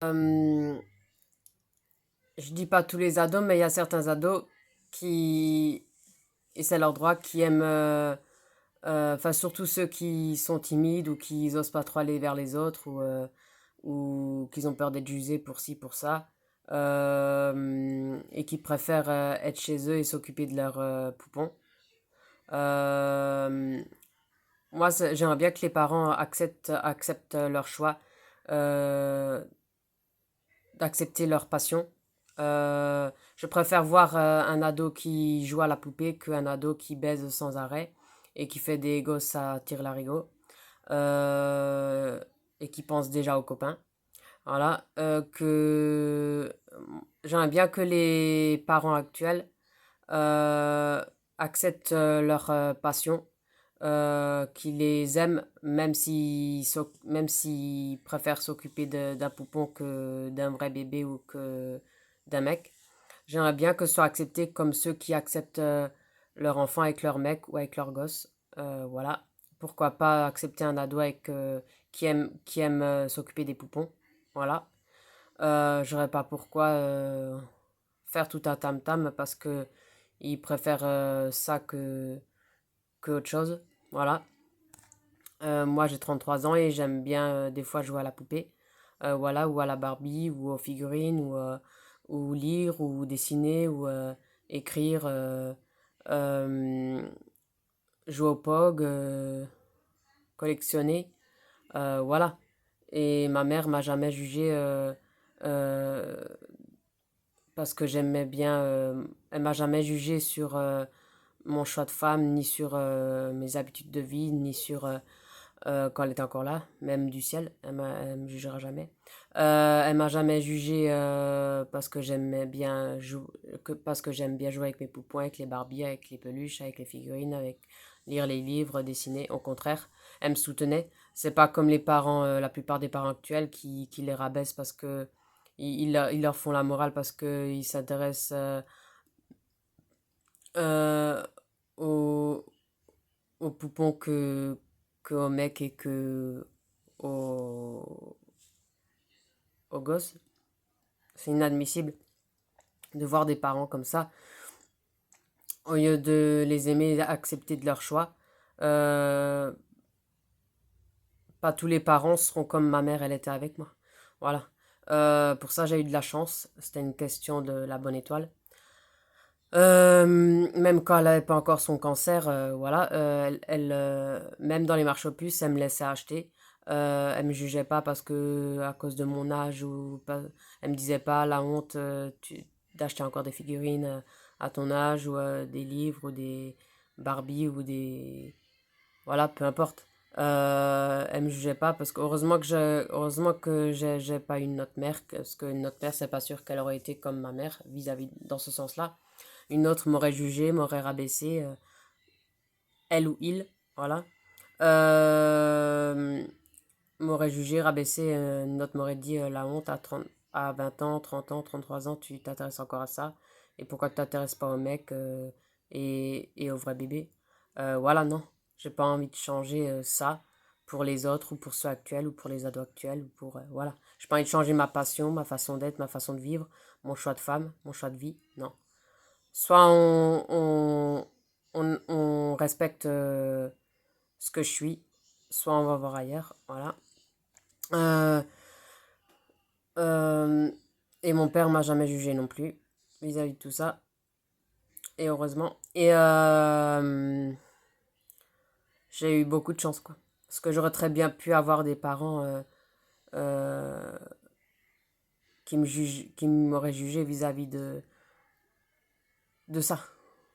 Euh, je dis pas tous les ados, mais il y a certains ados qui, et c'est leur droit, qui aiment, enfin surtout ceux qui sont timides ou qui osent pas trop aller vers les autres ou qui ont peur d'être jugés pour ci, pour ça, et qui préfèrent être chez eux et s'occuper de leurs poupons. Euh, Moi, j'aimerais bien que les parents acceptent leur choix, euh, d'accepter leur passion. Je préfère voir un ado qui joue à la poupée qu'un ado qui baise sans arrêt et qui fait des gosses à tire-larigot euh, et qui pense déjà aux copains. Voilà, j'aimerais bien que les parents actuels euh, acceptent leur passion, qu'ils les aiment, même s'ils préfèrent s'occuper d'un poupon que d'un vrai bébé ou que d'un mec. J'aimerais bien que ce soit accepté comme ceux qui acceptent leur enfant avec leur mec ou avec leur gosse. Voilà. Pourquoi pas accepter un ado qui aime s'occuper des poupons. Voilà. Je n'aurais pas pourquoi faire tout un tam-tam parce que ils préfèrent ça que autre chose. Voilà. Moi j'ai 33 ans et j'aime bien des fois jouer à la poupée. Voilà, ou à la Barbie, ou aux figurines, ou lire, ou dessiner, ou écrire, euh, jouer au POG, collectionner. Voilà. Et ma mère m'a jamais jugé euh, parce que j'aimais bien. Elle m'a jamais jugé sur mon choix de femme, ni sur mes habitudes de vie, ni sur quand elle était encore là, même du ciel, elle me jugera jamais. Elle m'a jamais jugé parce que j'aime bien jouer avec mes poupons, avec les Barbies, avec les peluches, avec les figurines, avec lire les livres, dessiner. Au contraire, elle me soutenait. C'est pas comme les parents, la plupart des parents actuels qui les rabaissent parce que ils leur font la morale parce que ils s'intéressent euh, aux, aux poupons que aux mecs et que aux, aux gosses. C'est inadmissible de voir des parents comme ça, au lieu de les aimer et accepter de leur choix. Euh, Pas tous les parents seront comme ma mère, elle était avec moi. Voilà. Pour ça, j'ai eu de la chance. C'était une question de la bonne étoile. Même quand elle n'avait pas encore son cancer, voilà, même dans les marches aux puces, elle me laissait acheter. Elle me jugeait pas parce que à cause de mon âge ou pas, elle me disait pas la honte d'acheter encore des figurines à ton âge ou des livres ou des Barbie ou des voilà, peu importe. Elle me jugeait pas parce que heureusement que j'ai pas une autre mère parce que une autre mère c'est pas sûr qu'elle aurait été comme ma mère vis-à-vis dans ce sens-là. Une autre m'aurait jugé, m'aurait rabaissé, elle ou il, voilà. Euh, M'aurait jugé, rabaissé, une autre m'aurait dit la honte à 20 ans, 30 ans, 33 ans, tu t'intéresses encore à ça. Et pourquoi tu t'intéresses pas au mec et au vrai bébé? Voilà, non. J'ai pas envie de changer ça pour les autres ou pour ceux actuels ou pour les ados actuels ou pour voilà. J'ai pas envie de changer ma passion, ma façon d'être, ma façon de vivre, mon choix de femme, mon choix de vie. Non. Soit on respecte ce que je suis, soit on va voir ailleurs. Voilà. Euh, euh, et mon père m'a jamais jugé non plus vis-à-vis de tout ça. Et heureusement. Et j'ai eu beaucoup de chance, quoi. Parce que j'aurais très bien pu avoir des parents euh, qui m'auraient jugé vis-à-vis de ça.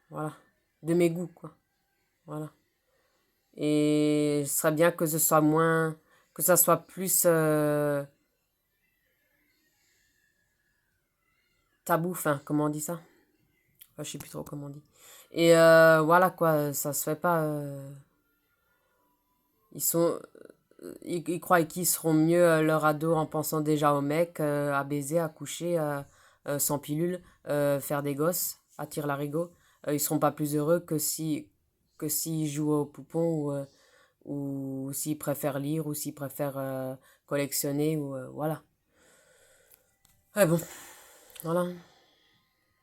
Voilà. De mes goûts, quoi. Voilà. Et ce serait bien que ce soit moins, que ça soit plus tabou, enfin, comment on dit ça? Enfin, je sais plus trop comment on dit. Et voilà quoi, ça se fait pas. Ils sont, ils croient qu'ils seront mieux leur ado en pensant déjà au mec, à baiser, à coucher, sans pilule, faire des gosses, à tire-larigot. Ils seront pas plus heureux que s'ils jouent au poupon ou s'ils préfèrent lire ou s'ils préfèrent collectionner ou voilà. Ouais, bon, voilà.